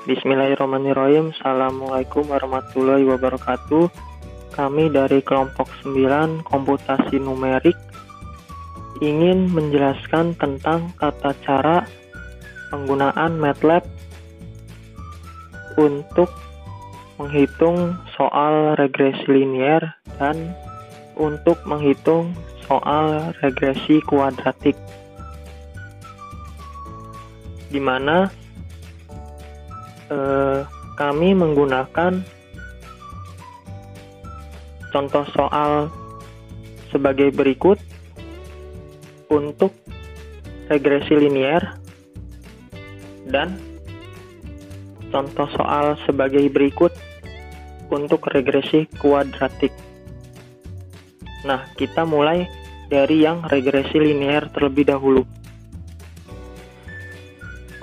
Bismillahirrahmanirrahim. Assalamualaikum warahmatullahi wabarakatuh. Kami dari kelompok 9 komputasi numerik ingin menjelaskan tentang tata cara penggunaan MATLAB untuk menghitung soal regresi linear dan untuk menghitung soal regresi kuadratik, di mana kami menggunakan contoh soal sebagai berikut untuk regresi linear dan contoh soal sebagai berikut untuk regresi kuadratik. Nah, kita mulai dari yang regresi linear terlebih dahulu.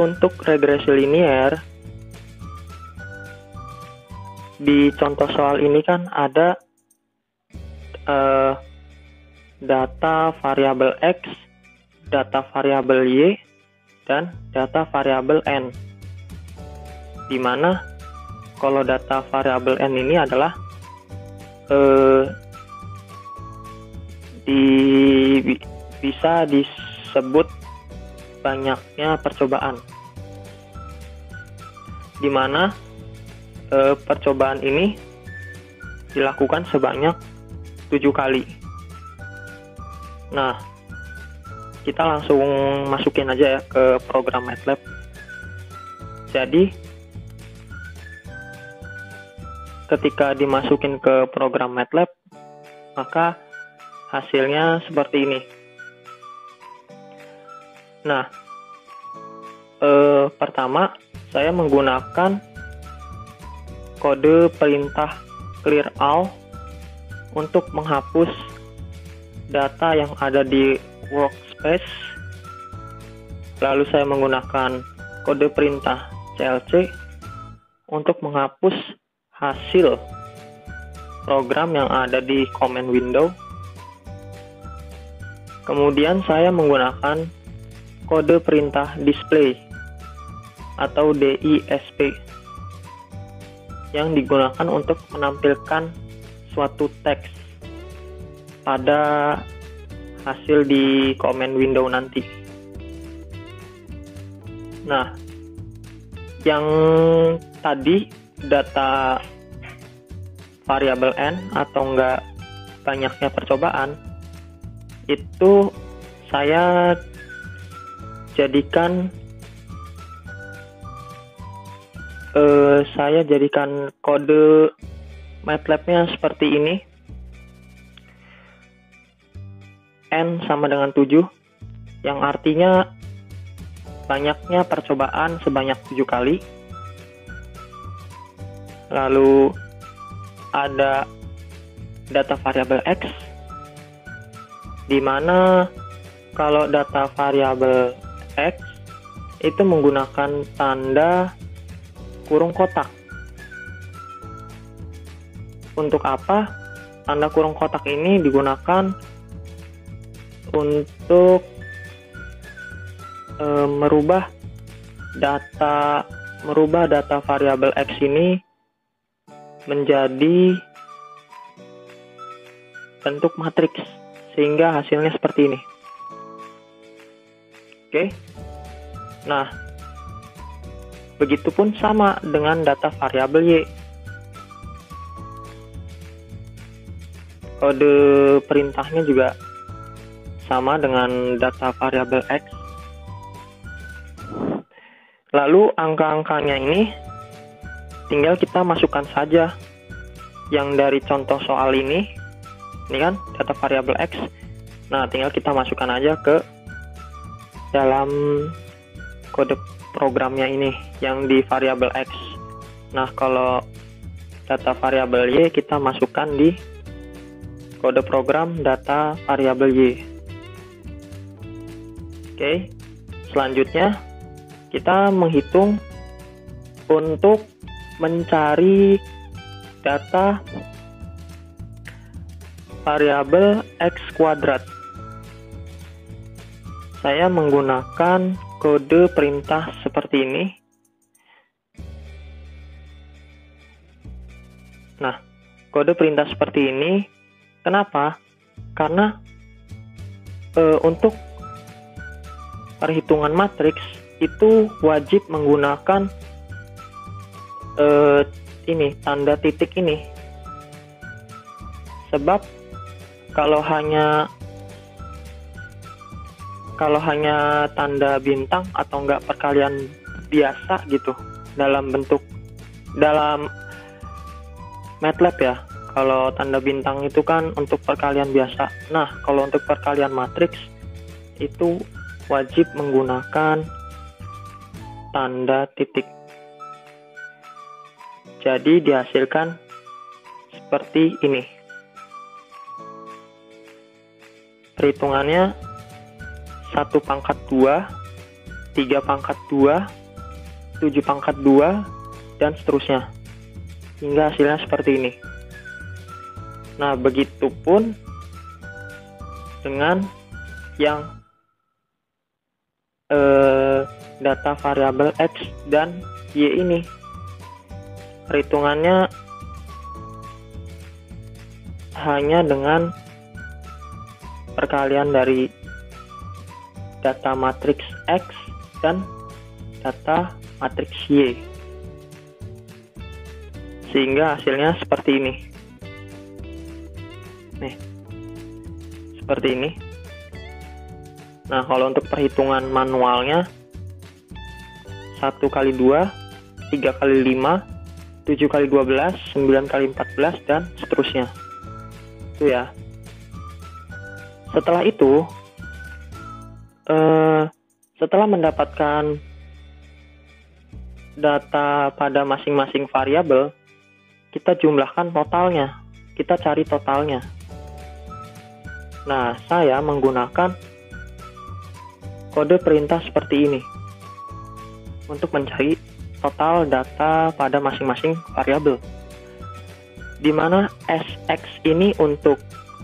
Untuk regresi linear, di contoh soal ini kan ada data variabel X, data variabel Y, dan data variabel N. Di mana kalau data variabel N ini adalah bisa disebut banyaknya percobaan, di mana percobaan ini dilakukan sebanyak 7 kali. Nah, kita langsung masukin aja ya ke program MATLAB. Jadi, ketika dimasukin ke program MATLAB, maka hasilnya seperti ini. Nah, pertama saya menggunakan kode perintah clear all untuk menghapus data yang ada di workspace. Lalu saya menggunakan kode perintah clc untuk menghapus hasil program yang ada di command window. Kemudian saya menggunakan kode perintah display atau DISP yang digunakan untuk menampilkan suatu teks pada hasil di command window nanti. Nah, yang tadi data variabel N atau enggak banyaknya percobaan, itu saya jadikan kode MATLAB-nya seperti ini. N sama dengan 7, yang artinya banyaknya percobaan sebanyak 7 kali. Lalu ada data variabel X, di mana kalau data variabel X itu menggunakan tanda kurung kotak. Untuk apa? Tanda kurung kotak ini digunakan untuk merubah data variabel X ini menjadi bentuk matriks, sehingga hasilnya seperti ini. Oke. Nah, begitupun sama dengan data variabel Y. Kode perintahnya juga sama dengan data variabel X. Lalu angka-angkanya ini tinggal kita masukkan saja yang dari contoh soal ini. Ini kan data variabel X. Nah, tinggal kita masukkan aja ke dalam kode programnya ini yang di variabel X. Nah, kalau data variabel Y kita masukkan di kode program data variabel Y. Oke, selanjutnya kita menghitung untuk mencari data variabel X kuadrat. Saya menggunakan kode perintah seperti ini. Nah, kode perintah seperti ini kenapa? Karena untuk perhitungan matriks itu wajib menggunakan ini tanda titik ini. Sebab kalau hanya tanda bintang atau enggak perkalian biasa gitu dalam MATLAB ya. Kalau tanda bintang itu kan untuk perkalian biasa. Nah, kalau untuk perkalian matriks itu wajib menggunakan tanda titik. Jadi dihasilkan seperti ini. Perhitungannya 1/2, 3/2, 7/2, dan seterusnya. Hingga hasilnya seperti ini. Nah, begitupun dengan yang data variabel X dan Y ini. Perhitungannya hanya dengan perkalian dari data matriks X dan data matriks Y. Sehingga hasilnya seperti ini. Nih, seperti ini. Nah, kalau untuk perhitungan manualnya 1x2, 3x5, 7x12, 9x14, dan seterusnya. Itu ya. Setelah itu, setelah mendapatkan data pada masing-masing variabel, kita jumlahkan totalnya. Kita cari totalnya. Nah, saya menggunakan kode perintah seperti ini untuk mencari total data pada masing-masing variabel. Di mana SX ini untuk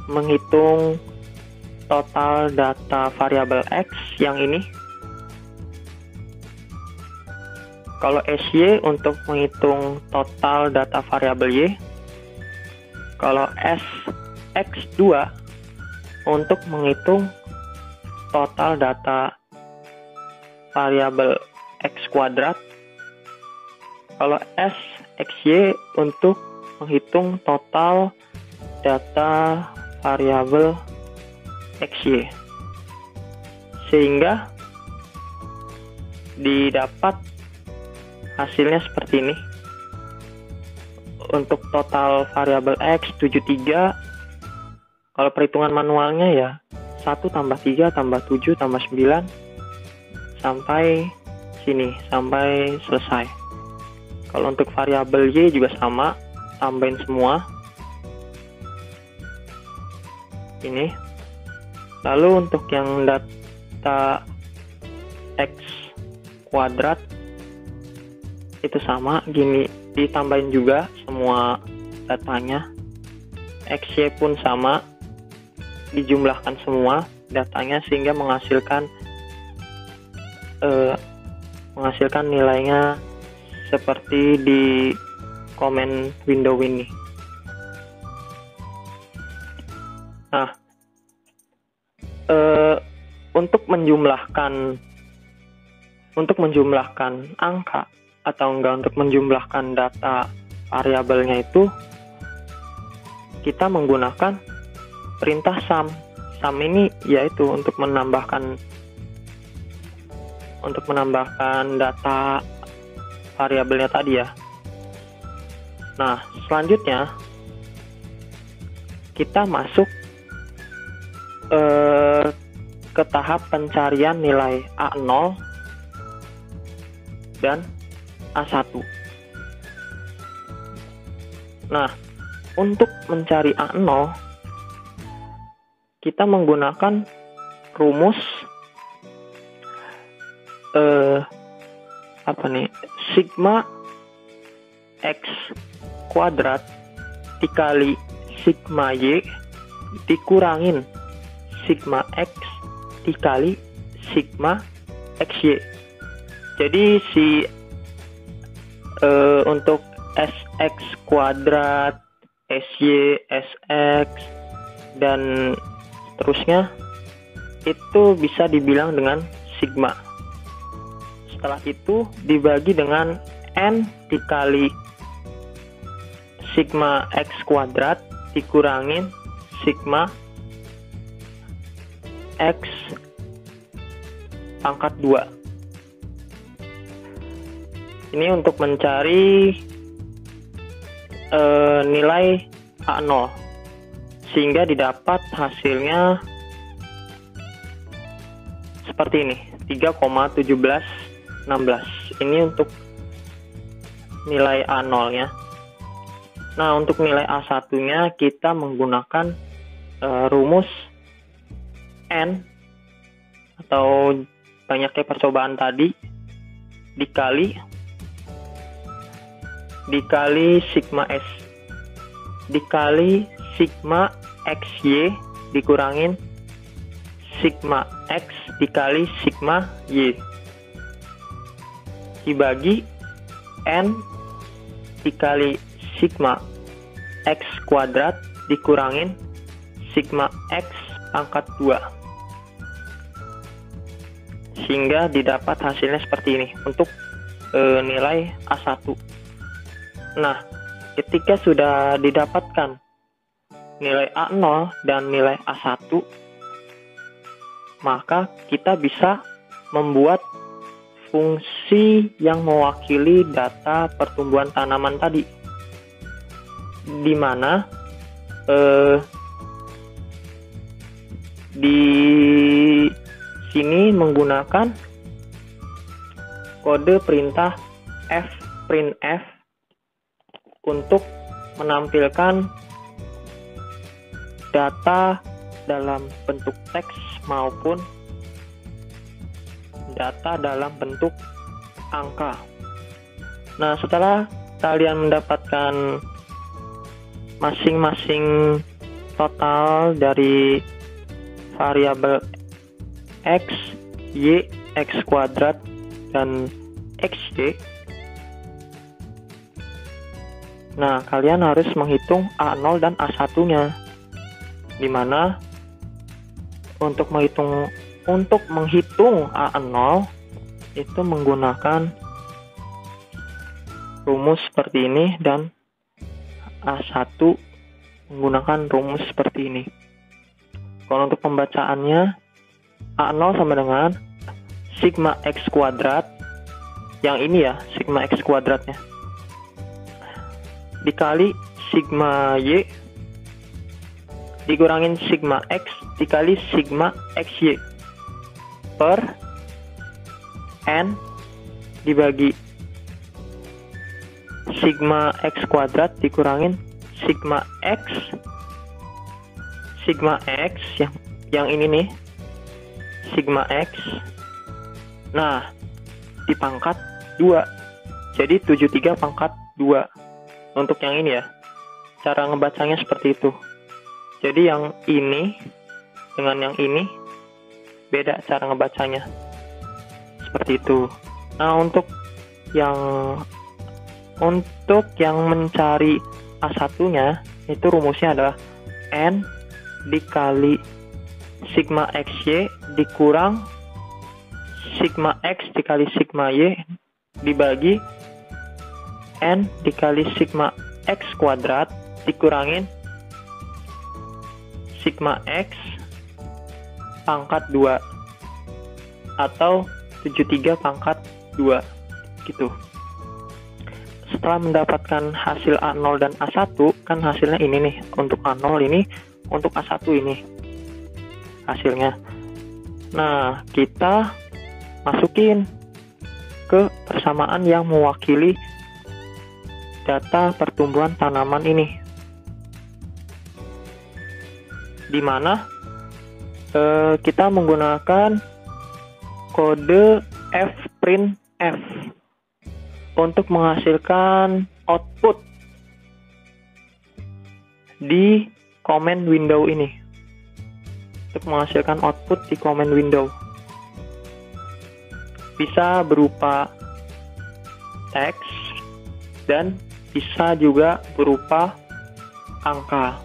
menghitung total data variabel X yang ini. Kalau SY untuk menghitung total data variabel Y. Kalau SX2 untuk menghitung total data variabel X kuadrat. Kalau SXY untuk menghitung total data variabel XY. Sehingga didapat hasilnya seperti ini. Untuk total variabel X 73, kalau perhitungan manualnya ya 1 tambah 3 tambah 7 tambah 9 sampai sini, sampai selesai. Kalau untuk variabel Y juga sama, tambahin semua ini. Lalu untuk yang data X kuadrat itu sama, gini, ditambahin juga semua datanya. XY pun sama, dijumlahkan semua datanya sehingga menghasilkan nilainya seperti di komen window ini. Nah, untuk menjumlahkan angka atau enggak, untuk menjumlahkan data variabelnya itu kita menggunakan perintah sum. Sum ini yaitu untuk menambahkan data variabelnya tadi ya. Nah, selanjutnya kita masuk ke tahap pencarian nilai A0 dan A1. Nah, untuk mencari A0 kita menggunakan rumus sigma X kuadrat dikali sigma Y dikurangin sigma X dikali sigma XY. Jadi untuk X kuadrat, SY, SX, dan seterusnya, itu bisa dibilang dengan sigma. Setelah itu dibagi dengan N dikali sigma X kuadrat dikurangin sigma X pangkat 2. Ini untuk mencari nilai A0, sehingga didapat hasilnya seperti ini, 3,1716. Ini untuk nilai A0 nya. Nah, untuk nilai A1 nya kita menggunakan rumus N atau banyaknya percobaan tadi dikali sigma S dikali sigma XY dikurangin sigma X dikali sigma Y dibagi N dikali sigma X kuadrat dikurangin sigma X pangkat 2, sehingga didapat hasilnya seperti ini untuk nilai A1. Nah, ketika sudah didapatkan nilai A0 dan nilai A1, maka kita bisa membuat fungsi yang mewakili data pertumbuhan tanaman tadi, di mana di sini menggunakan kode perintah fprintf untuk menampilkan data dalam bentuk teks maupun data dalam bentuk angka. Nah, setelah kalian mendapatkan masing-masing total dari variabel X, Y, X kuadrat, dan XY, nah, kalian harus menghitung A0 dan A1-nya, di mana untuk menghitung A0 itu menggunakan rumus seperti ini, dan A1 menggunakan rumus seperti ini. Kalau untuk pembacaannya, A0 sama dengan sigma X kuadrat, yang ini ya, sigma X kuadratnya, dikali sigma Y dikurangin sigma X dikali sigma XY per N dibagi sigma X kuadrat dikurangin sigma X yang ini nih, sigma X, nah dipangkat 2, jadi 73 pangkat 2. Untuk yang ini ya, cara ngebacanya seperti itu. Jadi yang ini dengan yang ini beda cara ngebacanya, seperti itu. Nah, untuk yang mencari A1-nya, itu rumusnya adalah N dikali sigma XY dikurang sigma X dikali sigma Y dibagi N dikali sigma X kuadrat dikurangin sigma X pangkat 2 atau 73 pangkat 2 gitu. Setelah mendapatkan hasil A0 dan A1, kan hasilnya ini nih, untuk A0 ini, untuk A1 ini hasilnya. Nah, kita masukin ke persamaan yang mewakili data pertumbuhan tanaman ini, di mana kita menggunakan kode fprintf untuk menghasilkan output di command window ini, untuk menghasilkan output di command window, bisa berupa teks dan bisa juga berupa angka.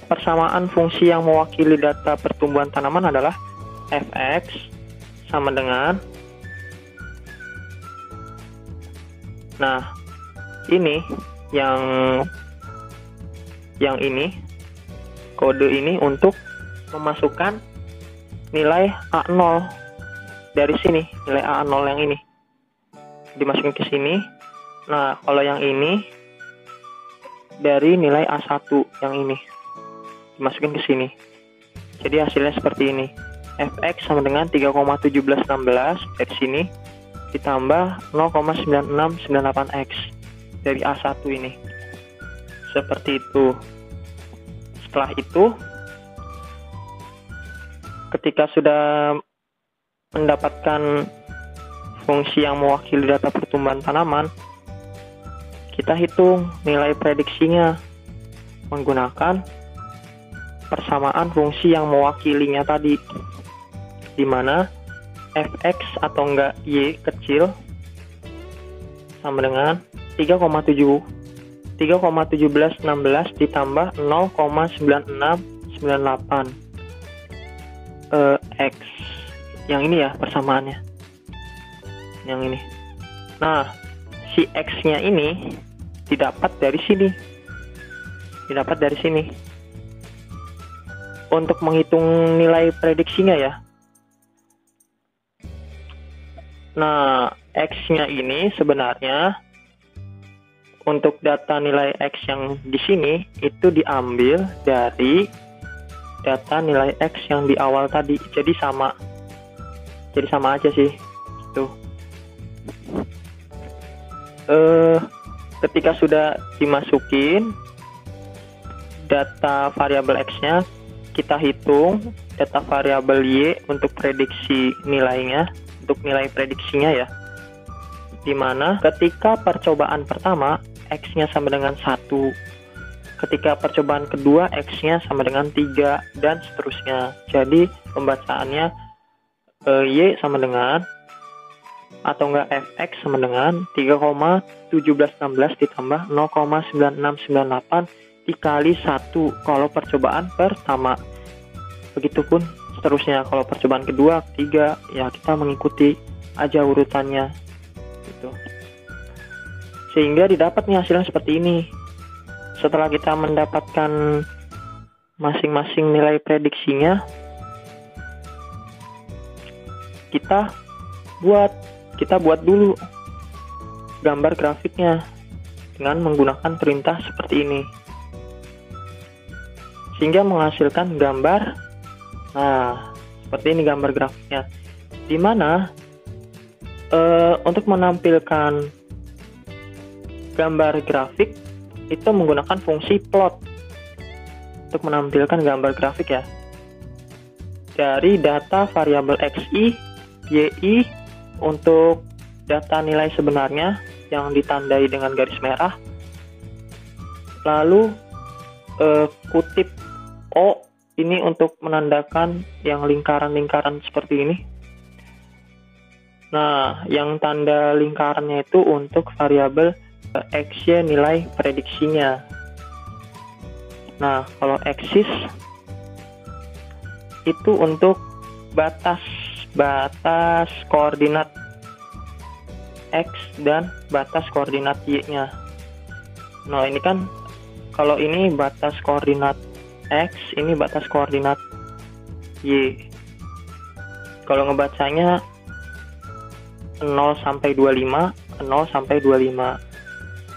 Persamaan fungsi yang mewakili data pertumbuhan tanaman adalah fx sama dengan, nah ini yang ini kode ini untuk memasukkan nilai A0 dari sini, nilai A0 yang ini dimasukin ke sini. Nah, kalau yang ini dari nilai A1 yang ini dimasukin ke sini. Jadi hasilnya seperti ini. Fx sama dengan 3,1716 dari sini ditambah 0,9698x dari A1 ini. Seperti itu. Setelah itu, ketika sudah mendapatkan fungsi yang mewakili data pertumbuhan tanaman, kita hitung nilai prediksinya menggunakan persamaan fungsi yang mewakilinya tadi, di mana fx atau enggak y kecil sama dengan 3,1716 ditambah 0,9698 x. Yang ini ya persamaannya, yang ini. Nah, si x-nya ini didapat dari sini. Untuk menghitung nilai prediksinya ya. Nah, x-nya ini sebenarnya untuk data nilai x yang di sini itu diambil dari data nilai x yang di awal tadi. Jadi sama aja sih. Tuh. Ketika sudah dimasukin data variabel x-nya, kita hitung data variabel y untuk prediksi nilainya, untuk nilai prediksinya ya. Dimana ketika percobaan pertama x-nya sama dengan 1, ketika percobaan kedua x-nya sama dengan 3, dan seterusnya. Jadi pembacaannya y sama dengan, atau enggak fx sama dengan 3,1716 ditambah 0,9698 dikali 1 kalau percobaan pertama. Begitupun seterusnya kalau percobaan kedua, ketiga, ya kita mengikuti aja urutannya gitu. Sehingga didapat nih hasilnya seperti ini. Setelah kita mendapatkan masing-masing nilai prediksinya, kita buat dulu gambar grafiknya dengan menggunakan perintah seperti ini, sehingga menghasilkan gambar. Nah, seperti ini gambar grafiknya, dimana untuk menampilkan gambar grafik itu menggunakan fungsi plot untuk menampilkan gambar grafik ya, dari data variabel xi, yi untuk data nilai sebenarnya yang ditandai dengan garis merah, lalu kutip O ini untuk menandakan yang lingkaran-lingkaran seperti ini. Nah, yang tanda lingkarannya itu untuk variabel xy nilai prediksinya. Nah, kalau axis itu untuk batas koordinat x dan batas koordinat y-nya. Nah, ini kan kalau ini batas koordinat x, ini batas koordinat y. Kalau ngebacanya 0 sampai 25, 0 sampai 25.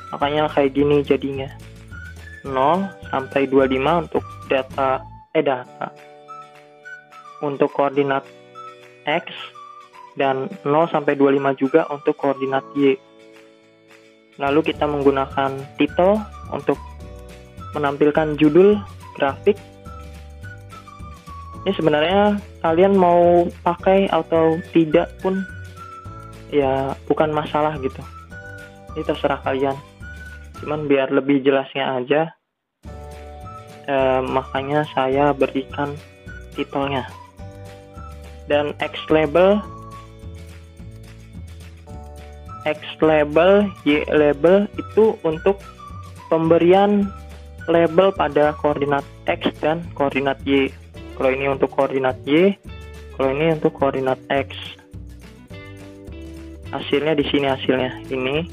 Makanya kayak gini jadinya. 0 sampai 25 untuk data untuk koordinat x, dan 0 sampai 25 juga untuk koordinat y. Lalu kita menggunakan title untuk menampilkan judul grafik. Ini sebenarnya kalian mau pakai atau tidak pun ya bukan masalah gitu. Ini terserah kalian. Cuman biar lebih jelasnya aja, makanya saya berikan titelnya. Dan X label, Y label itu untuk pemberian label pada koordinat X dan koordinat Y. Kalau ini untuk koordinat Y, kalau ini untuk koordinat X. Hasilnya di sini hasilnya. Ini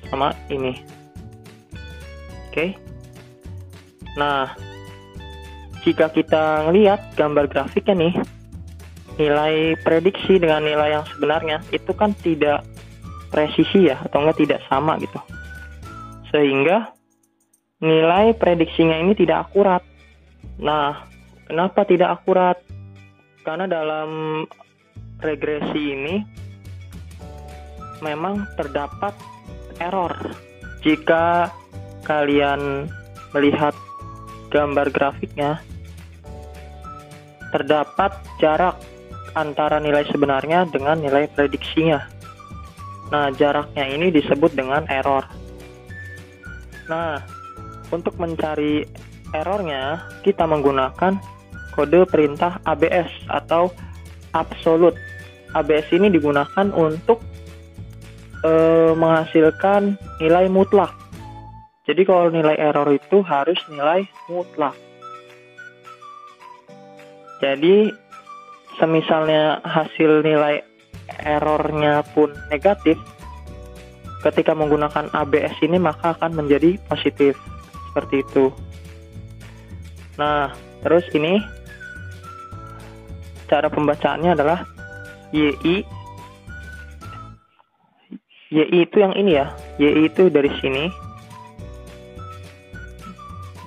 sama ini. Oke. Nah, jika kita ngelihat gambar grafiknya nih, nilai prediksi dengan nilai yang sebenarnya itu kan tidak presisi ya, atau enggak tidak sama gitu. Sehingga nilai prediksinya ini tidak akurat. Nah, kenapa tidak akurat? Karena dalam regresi ini memang terdapat error. Jika kalian melihat gambar grafiknya, terdapat jarak antara nilai sebenarnya dengan nilai prediksinya. Nah, jaraknya ini disebut dengan error. Nah, untuk mencari errornya, kita menggunakan kode perintah ABS atau absolute. ABS ini digunakan untuk menghasilkan nilai mutlak. Jadi kalau nilai error itu harus nilai mutlak. Jadi semisalnya hasil nilai errornya pun negatif, ketika menggunakan ABS ini maka akan menjadi positif. Seperti itu. Nah, terus ini cara pembacaannya adalah YI. YI itu yang ini ya. YI itu dari sini.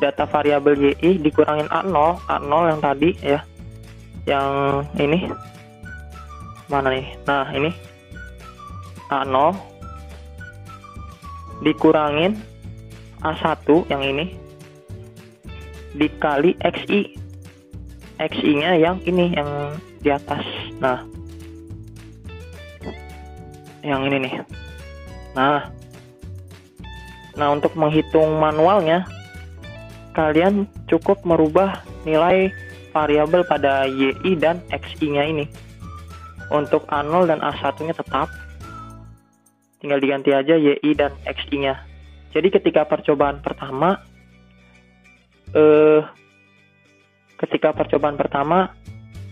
Data variabel YI dikurangin A0 yang tadi ya. Yang ini mana nih? Nah, ini A0 dikurangin A1 yang ini dikali XI. XI-nya yang ini, yang di atas. Nah, yang ini nih. Nah, untuk menghitung manualnya, kalian cukup merubah nilai variabel pada YI dan XI-nya ini. Untuk A0 dan A1-nya tetap, tinggal diganti aja YI dan XI-nya. Jadi ketika percobaan pertama,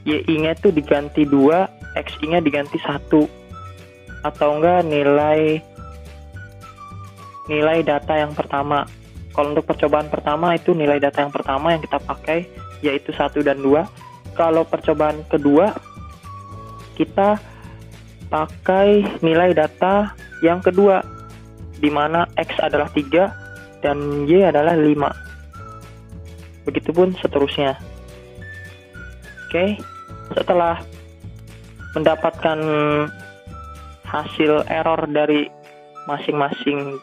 YI-nya itu diganti 2, XI-nya diganti 1. Atau enggak nilai data yang pertama. Kalau untuk percobaan pertama itu nilai data yang pertama yang kita pakai, yaitu 1 dan 2. Kalau percobaan kedua, kita pakai nilai data yang kedua, di mana X adalah 3 dan Y adalah 5. Begitupun seterusnya. Oke, setelah mendapatkan hasil error dari masing-masing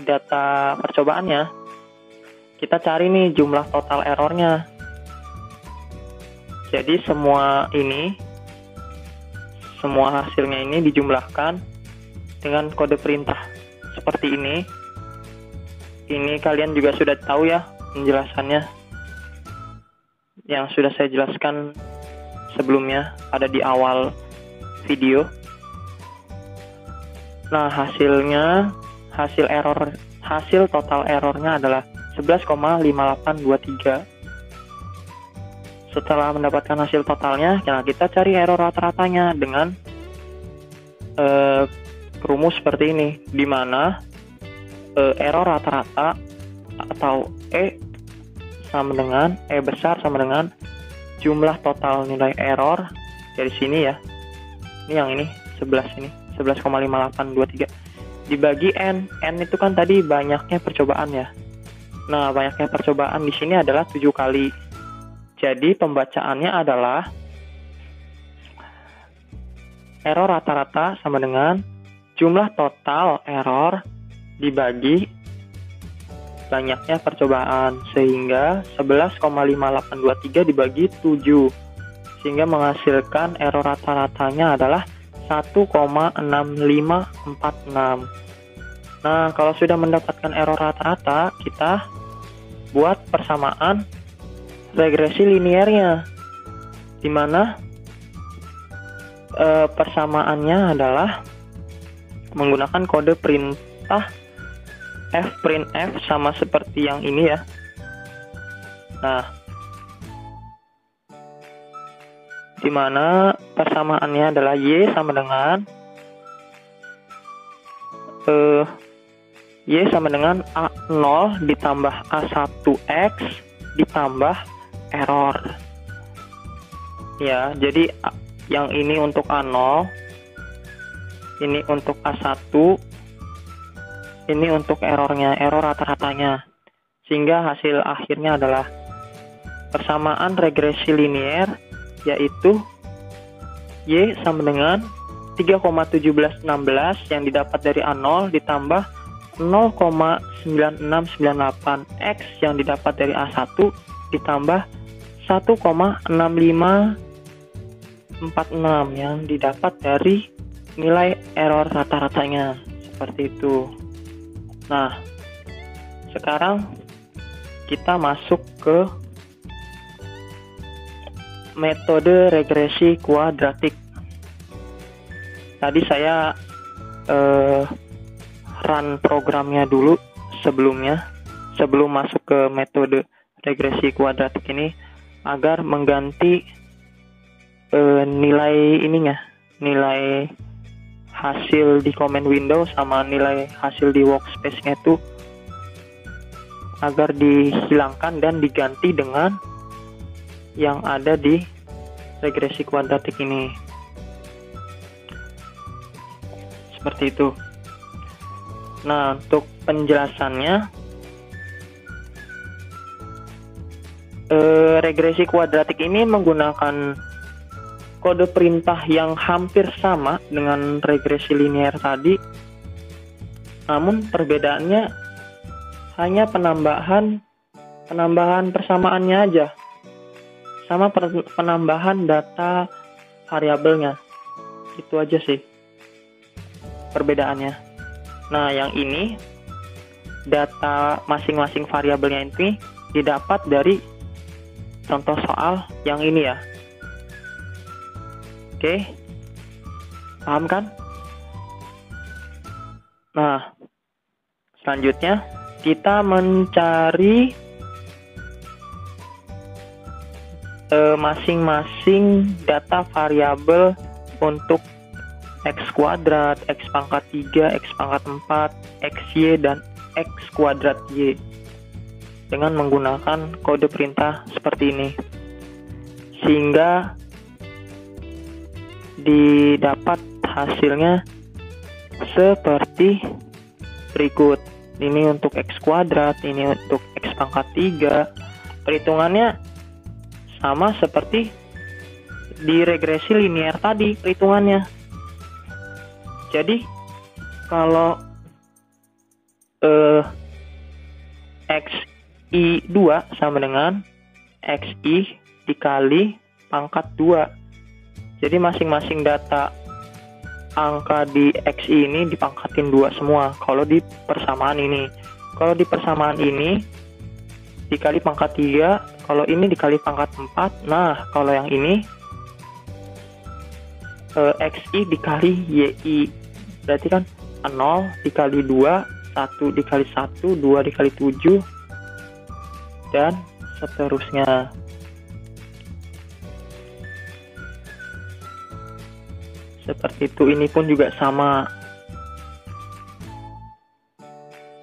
data percobaannya, kita cari nih jumlah total errornya. Jadi semua hasilnya ini dijumlahkan dengan kode perintah seperti ini. Ini kalian juga sudah tahu ya penjelasannya, yang sudah saya jelaskan sebelumnya, ada di awal video. Nah, hasil total errornya adalah 11,5823. Setelah mendapatkan hasil totalnya, kita cari error rata-ratanya dengan rumus seperti ini, di mana error rata-rata atau E besar sama dengan jumlah total nilai error dari sini ya. Ini yang ini 11,5823 dibagi N. N itu kan tadi banyaknya percobaan ya. Nah, banyaknya percobaan di sini adalah 7 kali. Jadi pembacaannya adalah error rata-rata sama dengan jumlah total error dibagi banyaknya percobaan, sehingga 11,5823 dibagi 7, sehingga menghasilkan error rata-ratanya adalah 1,6546. Nah, kalau sudah mendapatkan error rata-rata, kita buat persamaan regresi linearnya, di mana persamaannya adalah menggunakan kode perintah fprintf sama seperti yang ini ya. Nah, dimana persamaannya adalah y sama dengan y sama dengan a0 ditambah a1x ditambah error. Ya, jadi yang ini untuk a0, ini untuk a1, ini untuk errornya, error rata-ratanya. Sehingga hasil akhirnya adalah persamaan regresi linier, yaitu y sama dengan 3,1716 yang didapat dari A0 ditambah 0,9698 X yang didapat dari A1 ditambah 1,6546 yang didapat dari nilai error rata-ratanya. Seperti itu. Nah, sekarang kita masuk ke metode regresi kuadratik. Tadi saya run programnya dulu sebelum masuk ke metode regresi kuadratik ini agar mengganti nilai hasil di command window sama nilai hasil di workspace-nya itu agar dihilangkan dan diganti dengan yang ada di regresi kuadratik ini. Seperti itu. Nah, untuk penjelasannya, regresi kuadratik ini menggunakan kode perintah yang hampir sama dengan regresi linear tadi, namun perbedaannya hanya penambahan persamaannya aja, sama penambahan data variabelnya. Itu aja sih perbedaannya. Nah, yang ini data masing-masing variabelnya ini didapat dari contoh soal yang ini ya. Oke, paham kan? Nah, selanjutnya kita mencari masing-masing data variabel untuk x kuadrat, x pangkat 3, x pangkat 4, xy, dan x kuadrat y dengan menggunakan kode perintah seperti ini, sehingga didapat hasilnya seperti berikut. Ini untuk x kuadrat, ini untuk x pangkat 3. Perhitungannya sama seperti di regresi linear tadi perhitungannya. Jadi kalau xi2 sama dengan xi dikali pangkat 2. Jadi masing-masing data angka di xi ini dipangkatin 2 semua kalau di persamaan ini. Kalau di persamaan ini dikali pangkat 3, kalau ini dikali pangkat 4. Nah, kalau yang ini xi dikali yi. Berarti kan 0 dikali 2, 1 dikali 1, 2 dikali 7, dan seterusnya. Seperti itu. Ini pun juga sama.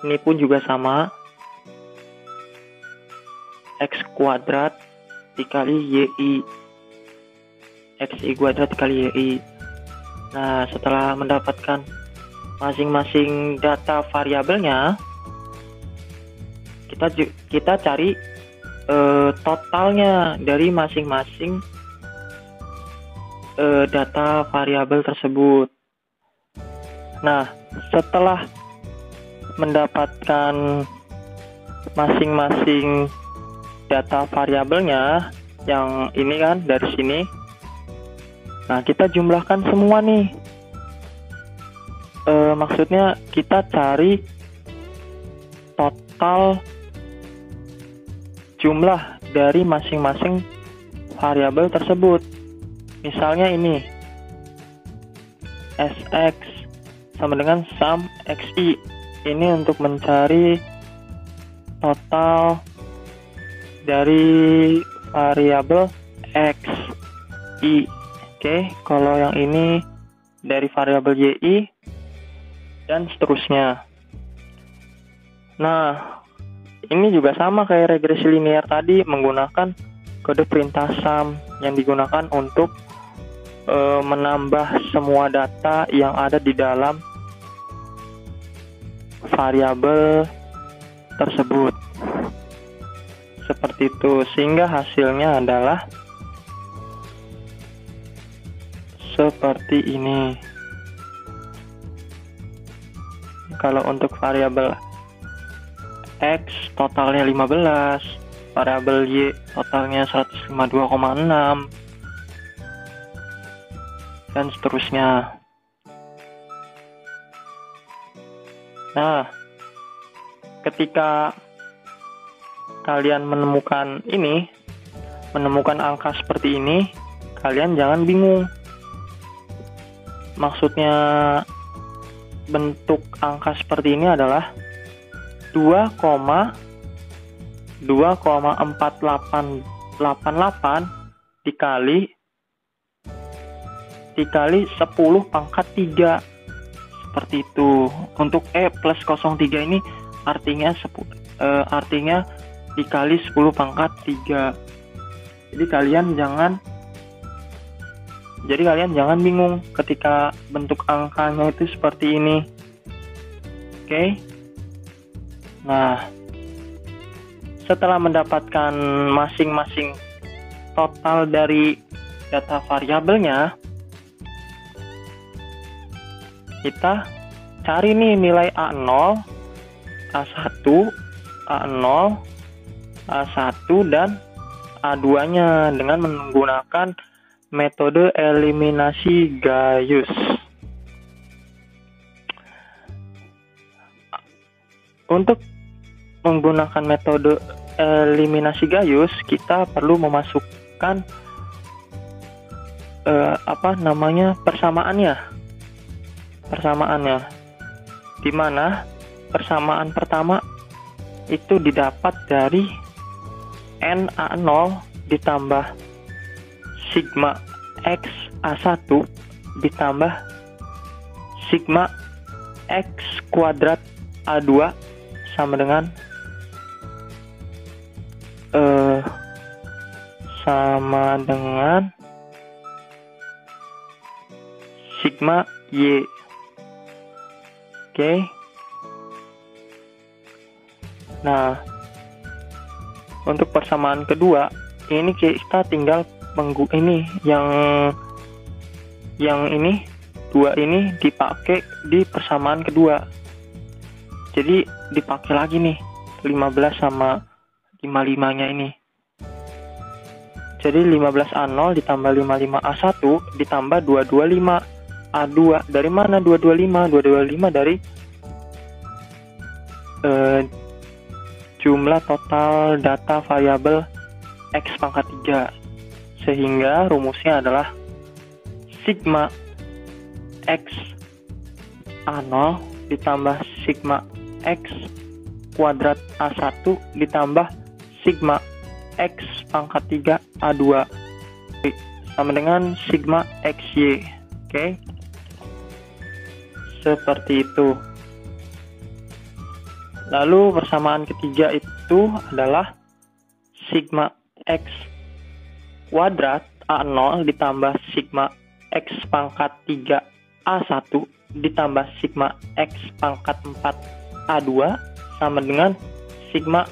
Ini pun juga sama. X kuadrat dikali yi. Xi kuadrat dikali yi. Nah, setelah mendapatkan masing-masing data variabelnya, kita cari totalnya dari masing-masing data variabel tersebut. Nah, setelah mendapatkan masing-masing data variabelnya yang ini kan dari sini, nah kita jumlahkan semua nih. Maksudnya kita cari total jumlah dari masing-masing variabel tersebut. Misalnya ini sx sama dengan sum xi. Ini untuk mencari total dari variabel x, y. Oke, kalau yang ini dari variabel y, dan seterusnya. Nah, ini juga sama kayak regresi linear tadi, menggunakan kode perintah sum yang digunakan untuk menambah semua data yang ada di dalam variabel tersebut. Seperti itu, sehingga hasilnya adalah seperti ini. Kalau untuk variabel x totalnya 15, variabel y totalnya 152,6, dan seterusnya. Nah, ketika kalian menemukan angka seperti ini, kalian jangan bingung. Maksudnya bentuk angka seperti ini adalah 2,4888 dikali 10 pangkat 3. Seperti itu. Untuk E plus 03 ini artinya dikali 10 pangkat 3. Jadi kalian jangan bingung ketika bentuk angkanya itu seperti ini. Oke. Nah, setelah mendapatkan masing-masing total dari data variabelnya, kita cari nih nilai A0, A1, A0, A1, dan A2-nya dengan menggunakan metode eliminasi Gauss. Untuk menggunakan metode eliminasi Gauss, kita perlu memasukkan persamaannya, di mana persamaan pertama itu didapat dari n A0 ditambah sigma x A1 ditambah sigma x kuadrat A2 sama dengan sigma y. Oke. Nah, untuk persamaan kedua, ini kita tinggal dua ini dipakai di persamaan kedua. Jadi dipakai lagi nih 15 sama 55-nya ini. Jadi 15 A0 ditambah 55 A1 ditambah 225 A2. Dari mana 225? 225 dari jumlah total data variabel x pangkat 3. Sehingga rumusnya adalah sigma x A0 ditambah sigma x kuadrat A1 ditambah sigma x pangkat 3 A2 sama dengan sigma xy. Oke. Seperti itu. Lalu persamaan ketiga itu adalah sigma x kuadrat A0 ditambah sigma x pangkat 3 A1 ditambah sigma x pangkat 4 A2 sama dengan sigma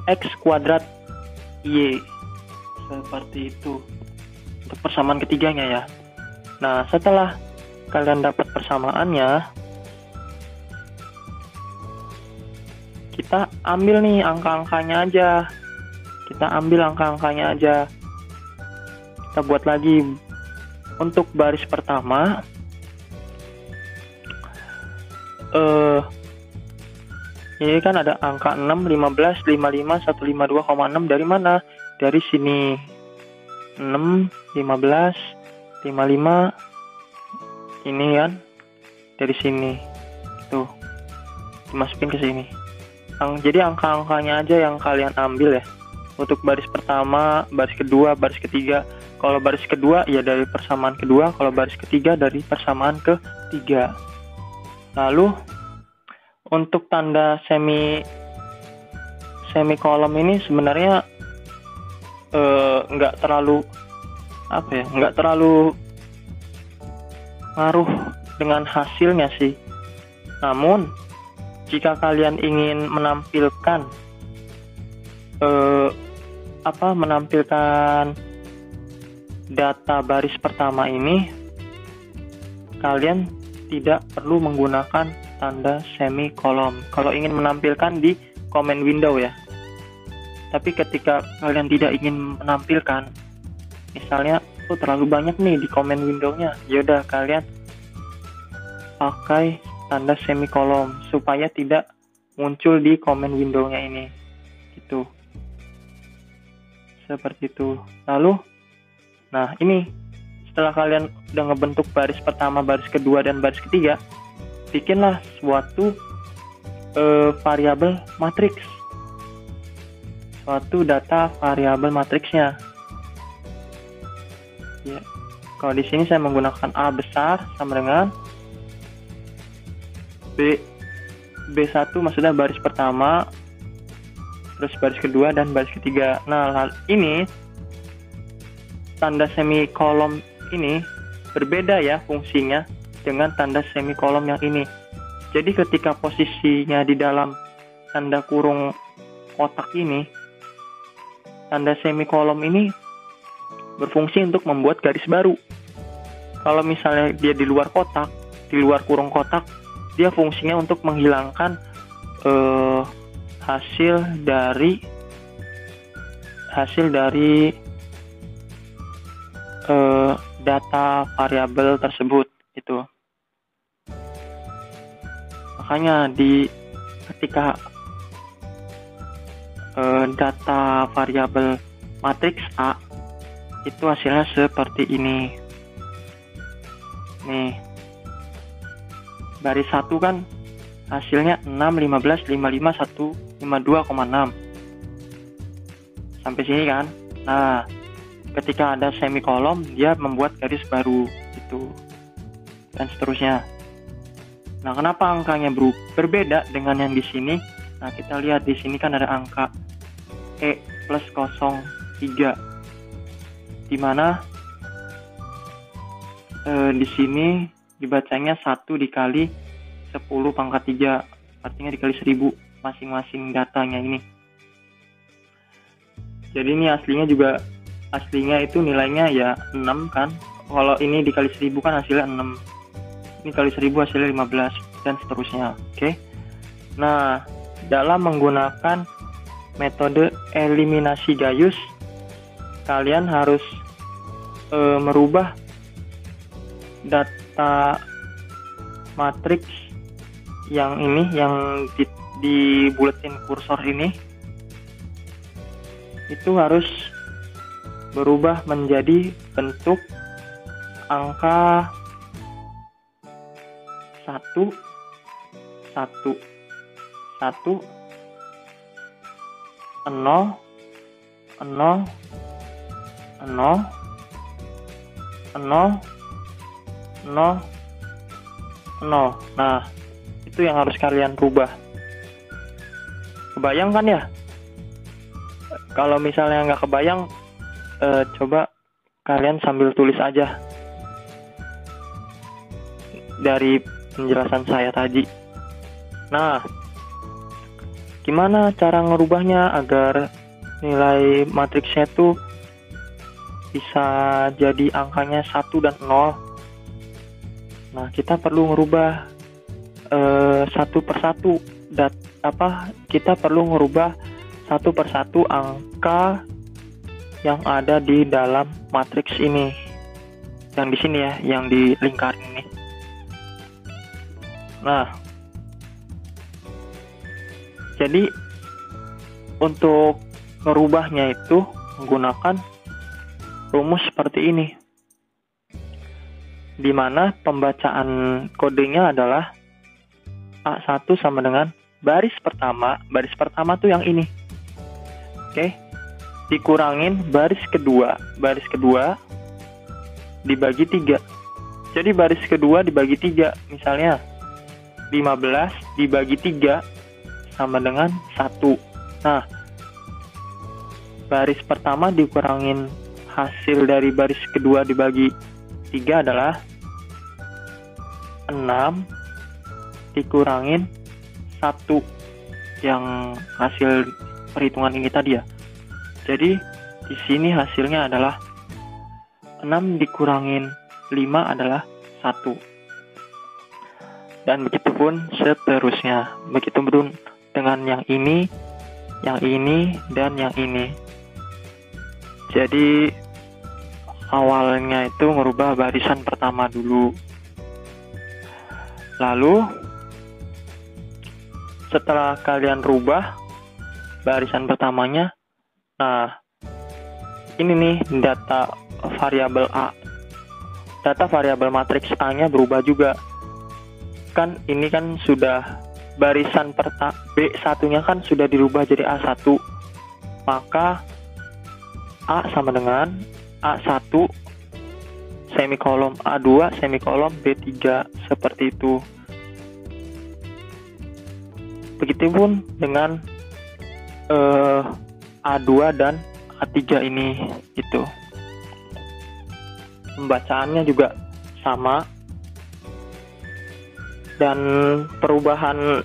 x kuadrat y. Seperti itu untuk persamaan ketiganya ya. Nah, setelah kalian dapat persamaannya, kita ambil nih angka-angkanya aja. Kita buat lagi untuk baris pertama. Ini kan ada angka 6, 15, 55, 152,6. Dari mana? Dari sini. 6, 15, 55, ini kan dari sini tuh dimasukin ke sini. Jadi angka-angkanya aja yang kalian ambil ya. Untuk baris pertama, baris kedua, baris ketiga. Kalau baris kedua ya dari persamaan kedua, kalau baris ketiga dari persamaan ketiga. Lalu untuk tanda semikolom ini sebenarnya nggak terlalu ngaruh dengan hasilnya sih. Namun jika kalian ingin menampilkan data baris pertama ini, kalian tidak perlu menggunakan tanda semikolom kalau ingin menampilkan di comment window ya. Tapi ketika kalian tidak ingin menampilkan, misalnya terlalu banyak nih di comment window-nya, yaudah kalian pakai tanda semikolom supaya tidak muncul di comment window-nya ini gitu. Seperti itu. Lalu nah ini setelah kalian udah ngebentuk baris pertama, baris kedua, dan baris ketiga, bikinlah suatu variabel matriks, suatu data variabel matriksnya ya. Kalau di sini saya menggunakan A besar sama dengan B1, maksudnya baris pertama, terus baris kedua dan baris ketiga. Nah, ini tanda semikolom ini berbeda ya fungsinya dengan tanda semikolom yang ini. Jadi ketika posisinya di dalam tanda kurung kotak ini, tanda semikolom ini berfungsi untuk membuat garis baru. Kalau misalnya dia di luar kotak, di luar kurung kotak, dia fungsinya untuk menghilangkan hasil dari data variabel tersebut itu. Makanya ketika data variabel matriks A itu hasilnya seperti ini. Nih, baris 1 kan hasilnya 6, 15, 55, 1, 52,6 sampai sini kan. Nah, ketika ada semikolom dia membuat garis baru itu, dan seterusnya. Nah, kenapa angkanya berbeda dengan yang di sini? Nah, kita lihat di sini kan ada angka E plus 03, dimana di sini dibacanya 1 dikali 10 pangkat 3, artinya dikali 1000 masing-masing datanya ini. Jadi ini aslinya itu nilainya ya 6 kan. Kalau ini dikali 1000 kan hasilnya 6. Ini kali 1000 hasilnya 15 dan seterusnya. Oke. Nah, dalam menggunakan metode eliminasi Gauss, kalian harus merubah data matriks yang ini, yang di buletin kursor ini, itu harus berubah menjadi bentuk angka 1, 1, 1, 0, 0, 0, 0, 0, 0. Nah, itu yang harus kalian rubah. Kebayang kan ya? Kalau misalnya nggak kebayang, coba kalian sambil tulis aja dari penjelasan saya tadi. Nah, gimana cara ngerubahnya agar nilai matriksnya tuh bisa jadi angkanya 1 dan 0? Nah, kita perlu ngerubah satu persatu kita perlu ngerubah satu persatu angka yang ada di dalam matriks ini, yang di sini ya, yang di lingkaran ini. Nah, jadi untuk ngerubahnya itu menggunakan rumus seperti ini. di mana pembacaan kodenya adalah A1 sama dengan baris pertama tuh yang ini. Oke. Dikurangin baris kedua dibagi 3. Jadi baris kedua dibagi 3, misalnya 15 dibagi 3 sama dengan 1. Nah, baris pertama dikurangin hasil dari baris kedua dibagi 3 adalah 6 dikurangin 1 yang hasil perhitungan ini tadi ya. Jadi di sini hasilnya adalah 6 dikurangin 5 adalah 1. Dan begitu pun seterusnya. Begitu pun dengan yang ini, dan yang ini. Jadi awalnya itu ngerubah barisan pertama dulu. Lalu setelah kalian rubah barisan pertamanya, nah ini nih data variabel A. Data variabel matriks A-nya berubah juga. Kan ini kan sudah barisan B1-nya kan sudah dirubah jadi A1. Maka A sama dengan A1 semikolon A2 semikolon B3, seperti itu. Begitupun dengan A2 dan A3 ini itu. Pembacaannya juga sama. Dan perubahan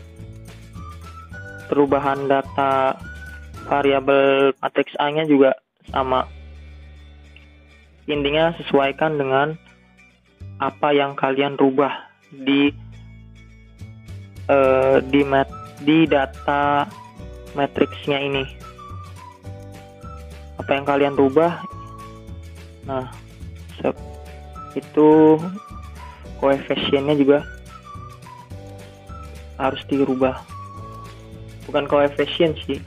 data variabel matriks A-nya juga sama. Intinya sesuaikan dengan apa yang kalian rubah di data matriksnya ini. Apa yang kalian rubah, nah itu koefisiennya juga harus dirubah. Bukan koefisien sih,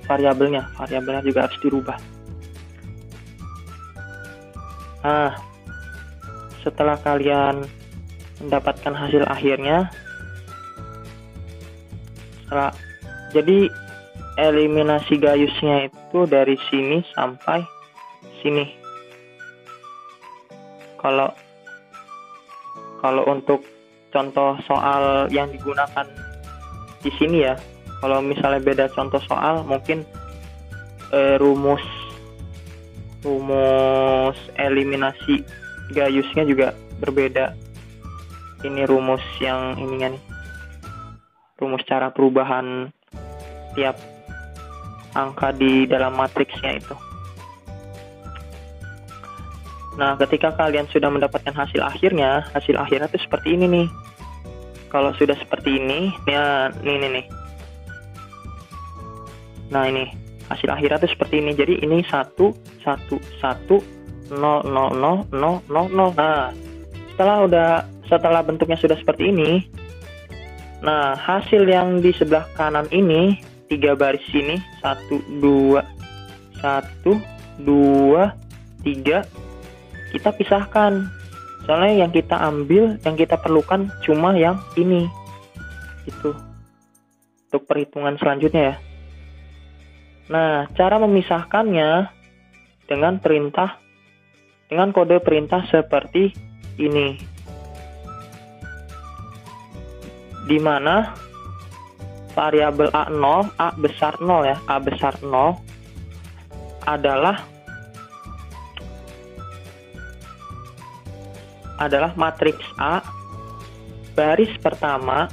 variabelnya juga harus dirubah. Nah, setelah kalian mendapatkan hasil akhirnya, jadi eliminasi Gaussnya itu dari sini sampai sini. Kalau untuk contoh soal yang digunakan di sini ya, kalau misalnya beda contoh soal, mungkin rumus eliminasi Gaussnya juga berbeda. Ini rumus yang ininya nih, rumus cara perubahan tiap angka di dalam matriksnya itu. Nah, ketika kalian sudah mendapatkan hasil akhirnya itu seperti ini nih. Kalau sudah seperti ini, ya ini nih. Nah, ini hasil akhirnya itu seperti ini. Jadi ini 1 1 1 0 0 0 0 0 0. Nah, setelah bentuknya sudah seperti ini, nah hasil yang di sebelah kanan ini 3 baris ini 1 2 1 2 3 kita pisahkan. Soalnya yang kita ambil, yang kita perlukan cuma yang ini. Itu untuk perhitungan selanjutnya ya. Nah, cara memisahkannya dengan kode perintah seperti ini. Di mana variabel A0, A besar 0 ya, A besar 0 adalah matriks A baris pertama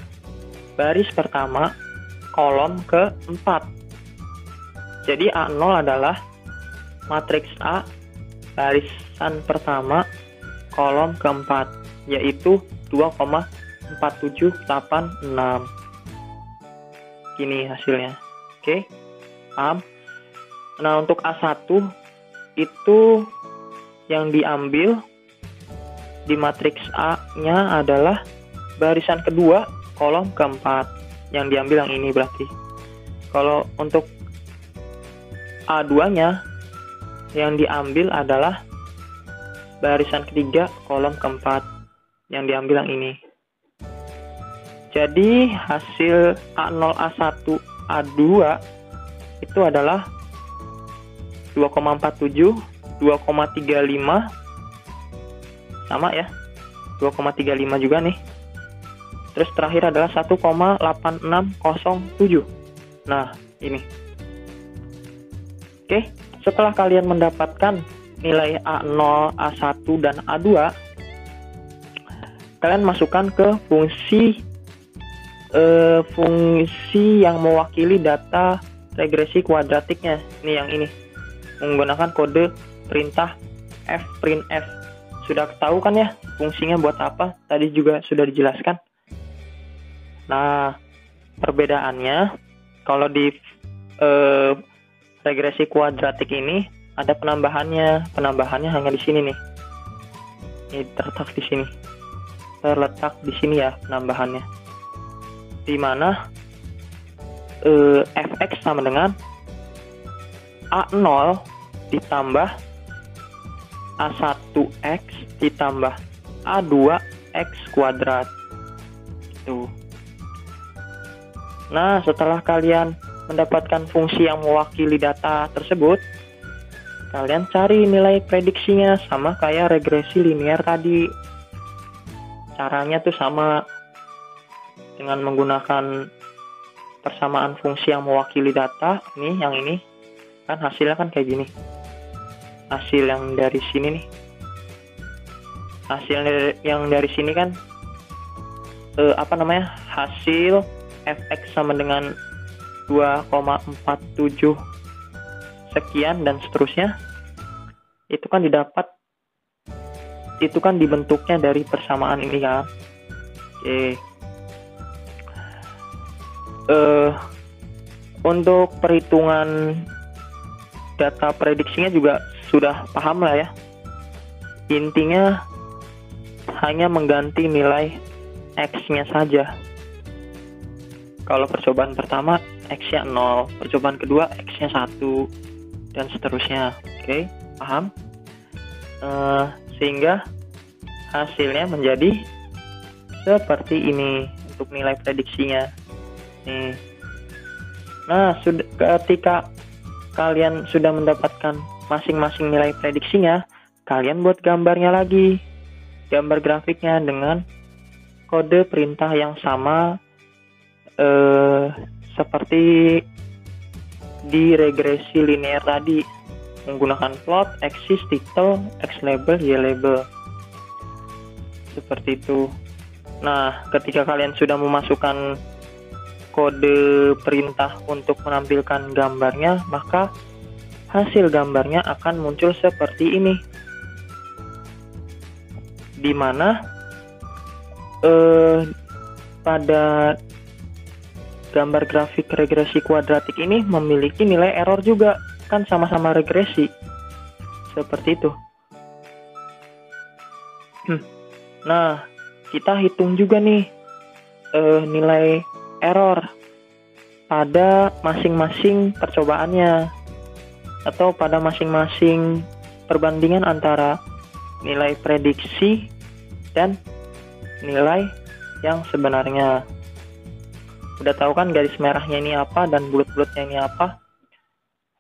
kolom ke-4. Jadi A0 adalah matriks A barisan pertama kolom ke-4, yaitu 2,4786. Gini hasilnya. Oke, paham? Nah, untuk A1 itu yang diambil di matriks A-nya adalah barisan kedua kolom ke-4. Yang diambil yang ini berarti. Kalau untuk A2-nya yang diambil adalah barisan ketiga, kolom keempat yang diambil yang ini. Jadi hasil A0, A1, A2 itu adalah 2,47, 2,35, sama ya, 2,35 juga nih. Terus terakhir adalah 1,8607. Nah, ini. Oke, setelah kalian mendapatkan nilai A0, A1, dan A2, kalian masukkan ke fungsi yang mewakili data regresi kuadratiknya. Ini yang ini, menggunakan kode perintah fprintf. Sudah tahu kan ya fungsinya buat apa? Tadi juga sudah dijelaskan. Nah, perbedaannya kalau di regresi kuadratik ini ada penambahannya. Penambahannya hanya di sini nih. Ini terletak di sini ya penambahannya. Di mana fx sama dengan A0 ditambah A1x ditambah A2x kuadrat. Tuh. Nah, setelah kalian mendapatkan fungsi yang mewakili data tersebut, kalian cari nilai prediksinya sama kayak regresi linear tadi. Caranya tuh sama, dengan menggunakan persamaan fungsi yang mewakili data. Ini yang ini kan hasilnya kan kayak gini. Hasil yang dari sini nih, hasil yang dari sini kan hasil fx sama dengan 2,47 sekian dan seterusnya. Itu kan dibentuknya dari persamaan ini kan. Oke. Untuk perhitungan data prediksinya juga sudah paham lah ya. Intinya hanya mengganti nilai X-nya saja. Kalau percobaan pertama X-nya 0, percobaan kedua X-nya 1, dan seterusnya. Oke, paham? Sehingga hasilnya menjadi seperti ini untuk nilai prediksinya. Nih. Nah, ketika kalian sudah mendapatkan masing-masing nilai prediksinya, kalian buat gambarnya lagi. Gambar grafiknya dengan kode perintah yang sama seperti di regresi linear tadi, menggunakan plot, axis, title, x label, y label. Seperti itu. Nah, ketika kalian sudah memasukkan kode perintah untuk menampilkan gambarnya, maka hasil gambarnya akan muncul seperti ini, di mana pada gambar grafik regresi kuadratik ini memiliki nilai error juga, kan sama-sama regresi, seperti itu. Nah, kita hitung juga nih nilai error pada masing-masing percobaannya, atau pada masing-masing perbandingan antara nilai prediksi dan nilai yang sebenarnya. Udah tahu kan garis merahnya ini apa dan bulat-bulatnya ini apa?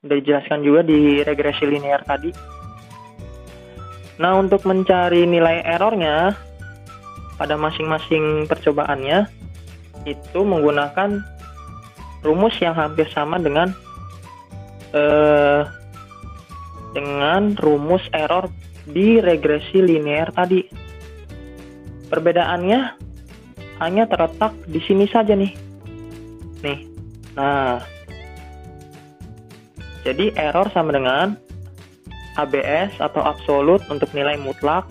Udah dijelaskan juga di regresi linear tadi. Nah, untuk mencari nilai errornya pada masing-masing percobaannya, itu menggunakan rumus yang hampir sama dengan rumus error di regresi linear tadi. Perbedaannya hanya terletak di sini saja nih. Nah, jadi error sama dengan ABS atau absolut untuk nilai mutlak,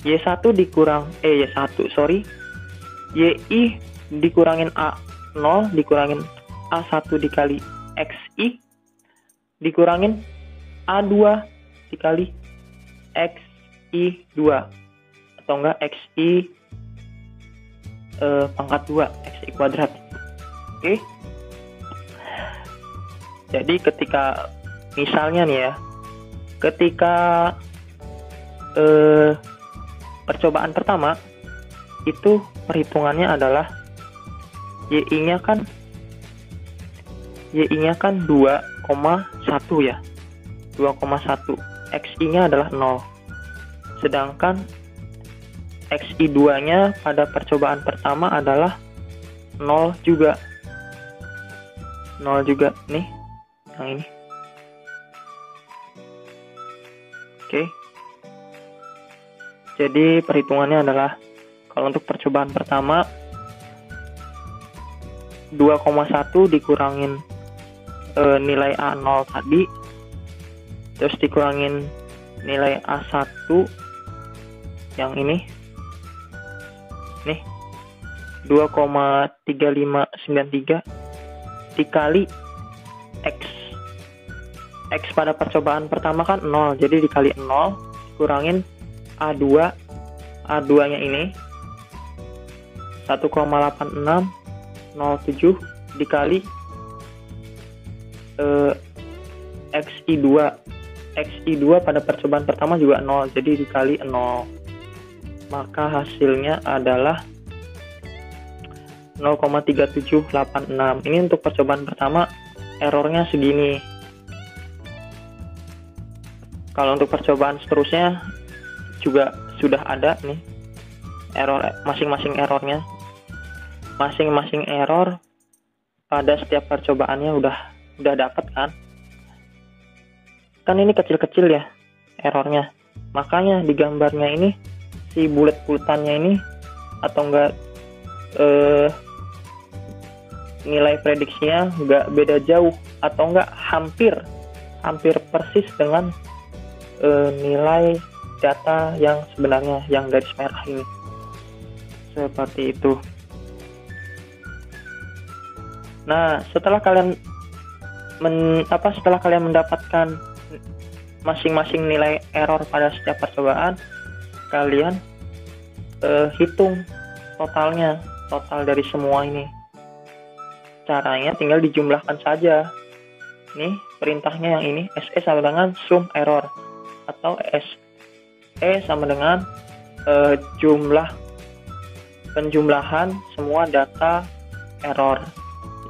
Y1 YI dikurangin A0 dikurangin A1 dikali XI dikurangin A2 dikali XI2, atau enggak XI pangkat 2, XI kuadrat. Oke. Jadi ketika misalnya nih ya, ketika percobaan pertama itu perhitungannya adalah Y-nya kan 2,1 ya. 2,1. XI-nya adalah 0. Sedangkan XI2-nya pada percobaan pertama adalah 0 juga. 0 juga nih, yang ini. Oke. Jadi perhitungannya adalah kalau untuk percobaan pertama 2,1 dikurangin nilai A0 tadi, terus dikurangin nilai A1 yang ini nih 2,3593 dikali X pada percobaan pertama kan 0, jadi dikali 0 kurangin A2 nya ini 1,8607 dikali XI2 pada percobaan pertama juga 0, jadi dikali 0, maka hasilnya adalah 0,3786. Ini untuk percobaan pertama errornya segini. Kalau untuk percobaan seterusnya juga sudah ada nih error, masing-masing errornya. Masing-masing error pada setiap percobaannya udah dapat kan ini kecil-kecil ya errornya, makanya di gambarnya ini si bulat-bulatannya ini atau enggak nilai prediksinya enggak beda jauh atau enggak hampir persis dengan nilai data yang sebenarnya yang garis merah ini, seperti itu. Nah, setelah kalian mendapatkan masing-masing nilai error pada setiap percobaan, kalian hitung total dari semua ini. Caranya tinggal dijumlahkan saja. Nih perintahnya yang ini, SE sama dengan sum error atau SE sama dengan jumlah penjumlahan semua data error.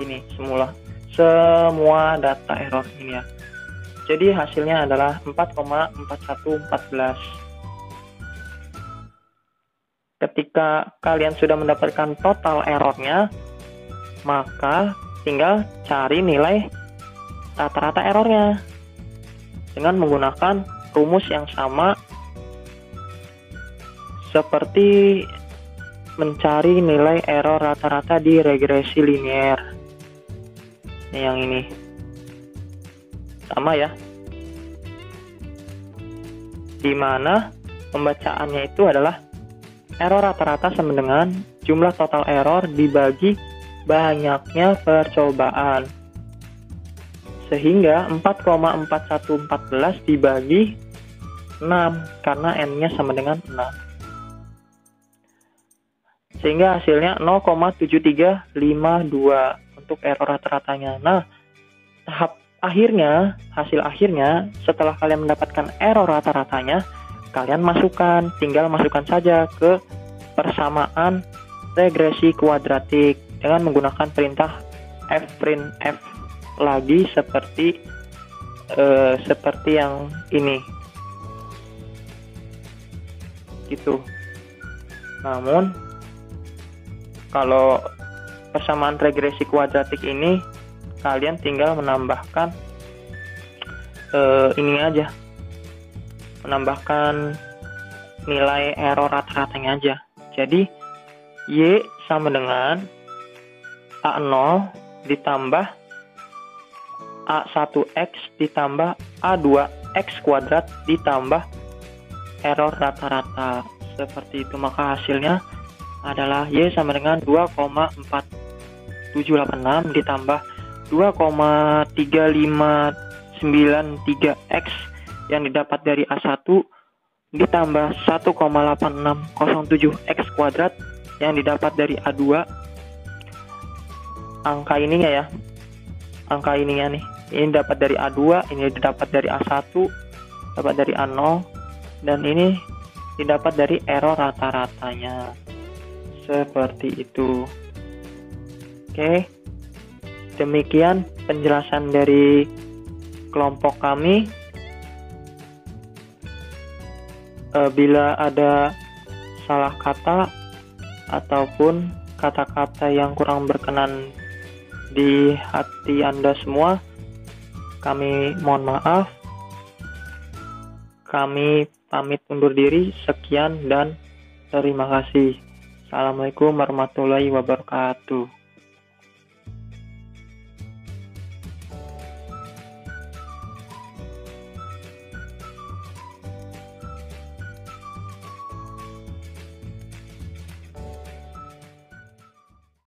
Ini semua data error ini ya. Jadi hasilnya adalah 4,4114. Ketika kalian sudah mendapatkan total errornya, maka tinggal cari nilai rata-rata errornya dengan menggunakan rumus yang sama seperti mencari nilai error rata-rata di regresi linear. Yang ini sama ya, dimana pembacaannya itu adalah error rata-rata sama dengan jumlah total error dibagi banyaknya percobaan, sehingga 4,4114 dibagi 6 karena n-nya sama dengan 6, sehingga hasilnya 0,7352 untuk error rata-ratanya. Nah, hasil akhirnya setelah kalian mendapatkan error rata-ratanya, kalian tinggal masukkan saja ke persamaan regresi kuadratik dengan menggunakan perintah fprintf lagi seperti yang ini gitu. Namun kalau persamaan regresi kuadratik ini kalian tinggal menambahkan ini aja, menambahkan nilai error rata-ratanya aja. Jadi Y sama dengan A0 ditambah A1X ditambah A2X kuadrat ditambah error rata-rata, seperti itu. Maka hasilnya adalah Y sama dengan 2,4786 ditambah 2,3593X yang didapat dari A1 ditambah 1,8607X kuadrat yang didapat dari A2. Angka ininya ya, angka ininya nih, ini dapat dari A2, ini didapat dari A1, dapat dari A0, dan ini didapat dari error rata-ratanya. Seperti itu. Oke, demikian penjelasan dari kelompok kami. Bila ada salah kata ataupun kata-kata yang kurang berkenan di hati Anda semua, kami mohon maaf. Kami pamit undur diri. Sekian dan terima kasih. Assalamualaikum warahmatullahi wabarakatuh.